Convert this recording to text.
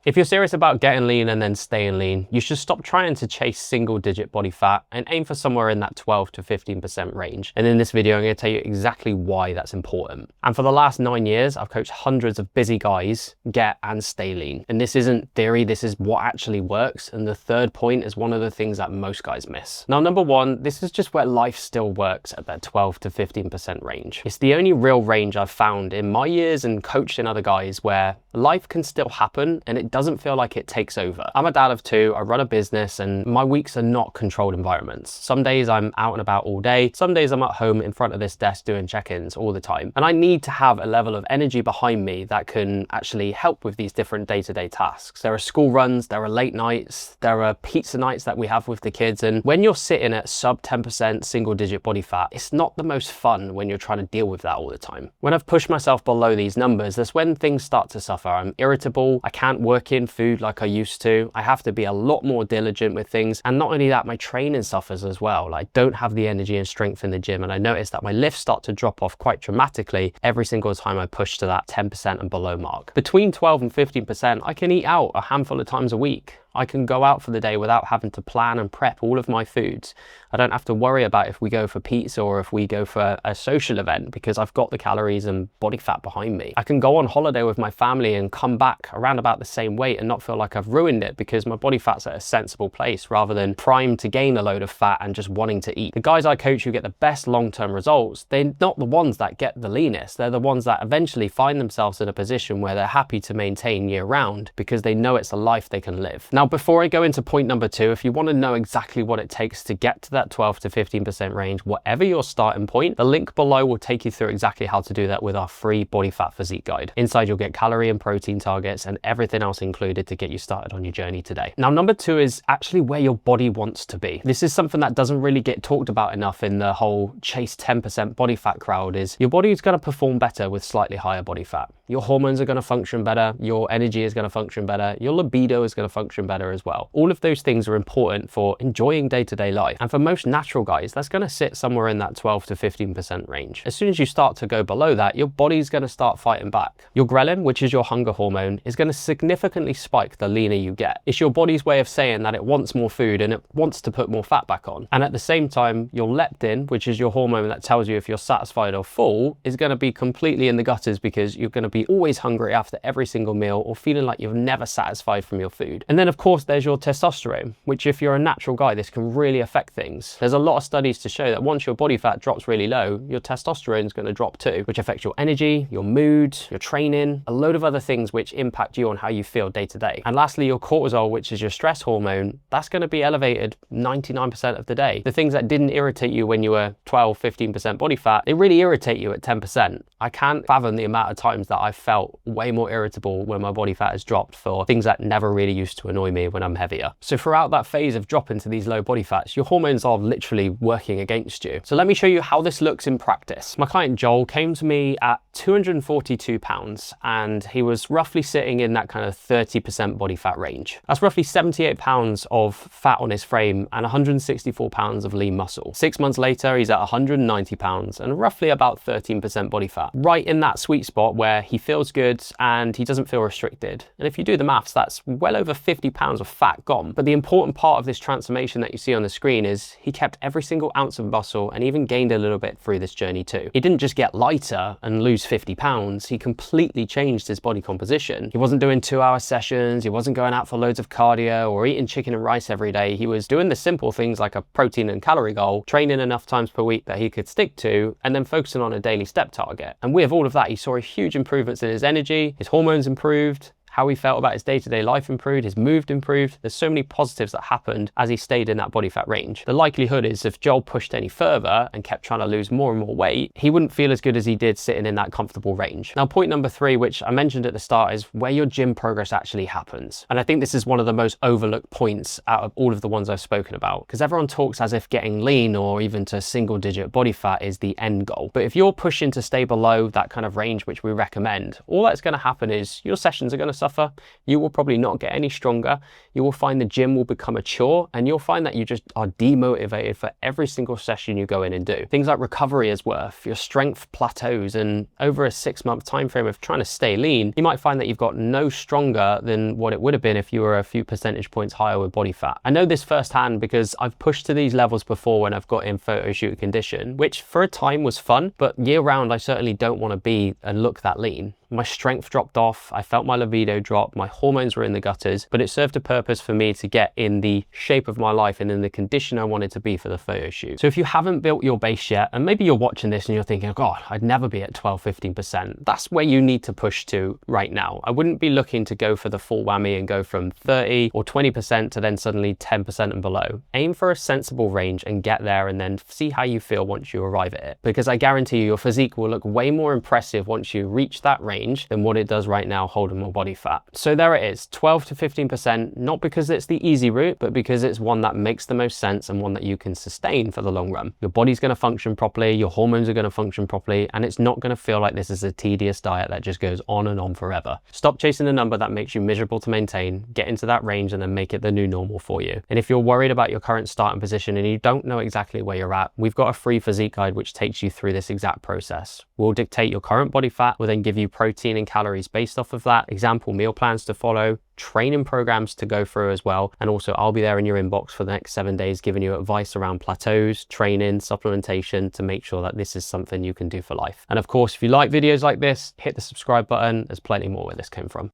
If you're serious about getting lean and then staying lean, you should stop trying to chase single digit body fat and aim for somewhere in that 12 to 15% range. And in this video, I'm going to tell you exactly why that's important. And for the last 9 years, I've coached hundreds of busy guys get and stay lean. And this isn't theory, this is what actually works. And the third point is one of the things that most guys miss. Now, number one, this is just where life still works at that 12 to 15% range. It's the only real range I've found in my years and coaching other guys where life can still happen and it doesn't feel like it takes over. I'm a dad of two, I run a business, and my weeks are not controlled environments. Some days I'm out and about all day, some days I'm at home in front of this desk doing check-ins all the time. And I need to have a level of energy behind me that can actually help with these different day-to-day tasks. There are school runs, there are late nights, there are pizza nights that we have with the kids. And when you're sitting at sub 10% single digit body fat, it's not the most fun when you're trying to deal with that all the time. When I've pushed myself below these numbers, that's when things start to suffer. I'm irritable, I can't work in food like I used to, I have to be a lot more diligent with things. And not only that, my training suffers as well. I don't have the energy and strength in the gym, and I notice that my lifts start to drop off quite dramatically every single time I push to that 10% and below mark. Between 12 and 15%, I can eat out a handful of times a week. I can go out for the day without having to plan and prep all of my foods. I don't have to worry about if we go for pizza or if we go for a social event because I've got the calories and body fat behind me. I can go on holiday with my family and come back around about the same weight and not feel like I've ruined it because my body fat's at a sensible place rather than primed to gain a load of fat and just wanting to eat. The guys I coach who get the best long-term results, they're not the ones that get the leanest. They're the ones that eventually find themselves in a position where they're happy to maintain year round because they know it's a life they can live. Now, before I go into point number two, if you want to know exactly what it takes to get to that 12 to 15% range, whatever your starting point, the link below will take you through exactly how to do that with our free body fat physique guide. Inside, you'll get calorie and protein targets and everything else included to get you started on your journey today. Now, number two is actually where your body wants to be. This is something that doesn't really get talked about enough in the whole chase 10% body fat crowd. Is your body is going to perform better with slightly higher body fat. Your hormones are going to function better, your energy is going to function better, your libido is going to function better as well. All of those things are important for enjoying day-to-day life. And for most natural guys, that's going to sit somewhere in that 12 to 15% range. As soon as you start to go below that, your body's going to start fighting back. Your ghrelin, which is your hunger hormone, is going to significantly spike the leaner you get. It's your body's way of saying that it wants more food and it wants to put more fat back on. And at the same time, your leptin, which is your hormone that tells you if you're satisfied or full, is going to be completely in the gutters because you're going to be always hungry after every single meal or feeling like you're never satisfied from your food. And then of course there's your testosterone, which if you're a natural guy, this can really affect things. There's a lot of studies to show that once your body fat drops really low, your testosterone is going to drop too, which affects your energy, your mood, your training, a load of other things which impact you on how you feel day to day. And lastly, your cortisol, which is your stress hormone, that's going to be elevated 99% of the day. The things that didn't irritate you when you were 12, 15% body fat, they really irritate you at 10%. I can't fathom the amount of times that I've felt way more irritable when my body fat has dropped for things that never really used to annoy me when I'm heavier. So throughout that phase of dropping to these low body fats, your hormones are literally working against you. So let me show you how this looks in practice. My client Joel came to me at 242 pounds and he was roughly sitting in that kind of 30% body fat range. That's roughly 78 pounds of fat on his frame and 164 pounds of lean muscle. 6 months later, he's at 190 pounds and roughly about 13% body fat. Right in that sweet spot where he feels good and he doesn't feel restricted. And if you do the maths, that's well over 50 pounds of fat gone. But the important part of this transformation that you see on the screen is he kept every single ounce of muscle and even gained a little bit through this journey too. He didn't just get lighter and lose 50 pounds, he completely changed his body composition. He wasn't doing 2-hour sessions, he wasn't going out for loads of cardio or eating chicken and rice every day. He was doing the simple things like a protein and calorie goal, training enough times per week that he could stick to, and then focusing on a daily step target. And with all of that, he saw huge improvements in his energy, his hormones improved, how he felt about his day-to-day life improved, his mood improved. There's so many positives that happened as he stayed in that body fat range. The likelihood is if Joel pushed any further and kept trying to lose more and more weight, he wouldn't feel as good as he did sitting in that comfortable range. Now, point number three, which I mentioned at the start, is where your gym progress actually happens. And I think this is one of the most overlooked points out of all of the ones I've spoken about, because everyone talks as if getting lean or even to single digit body fat is the end goal. But if you're pushing to stay below that kind of range, which we recommend, all that's going to happen is your sessions are going to suffer. suffer. You will probably not get any stronger. You will find the gym will become a chore, and you'll find that you just are demotivated for every single session you go in and do. Things like recovery is worse, your strength plateaus, and over a 6-month time frame of trying to stay lean, you might find that you've got no stronger than what it would have been if you were a few percentage points higher with body fat. I know this firsthand because I've pushed to these levels before when I've got in photo shoot condition, which for a time was fun, but year round I certainly don't want to be and look that lean. My strength dropped off, I felt my libido drop, my hormones were in the gutters, but it served a purpose for me to get in the shape of my life and in the condition I wanted to be for the photo shoot. So if you haven't built your base yet, and maybe you're watching this and you're thinking, God, I'd never be at 12-15%, that's where you need to push to right now. I wouldn't be looking to go for the full whammy and go from 30 or 20% to then suddenly 10% and below. Aim for a sensible range and get there, and then see how you feel once you arrive at it. Because I guarantee you, your physique will look way more impressive once you reach that range than what it does right now holding more body fat. So there it is, 12 to 15%, not because it's the easy route, but because it's one that makes the most sense and one that you can sustain for the long run. Your body's going to function properly, your hormones are going to function properly, and it's not going to feel like this is a tedious diet that just goes on and on forever. Stop chasing a number that makes you miserable to maintain, get into that range and then make it the new normal for you. And if you're worried about your current starting position and you don't know exactly where you're at, we've got a free physique guide which takes you through this exact process. We'll dictate your current body fat, we'll then give you protein and calories based off of that, example meal plans to follow, training programs to go through as well, and also I'll be there in your inbox for the next 7 days giving you advice around plateaus, training, supplementation to make sure that this is something you can do for life. And of course, if you like videos like this, hit the subscribe button. There's plenty more where this came from.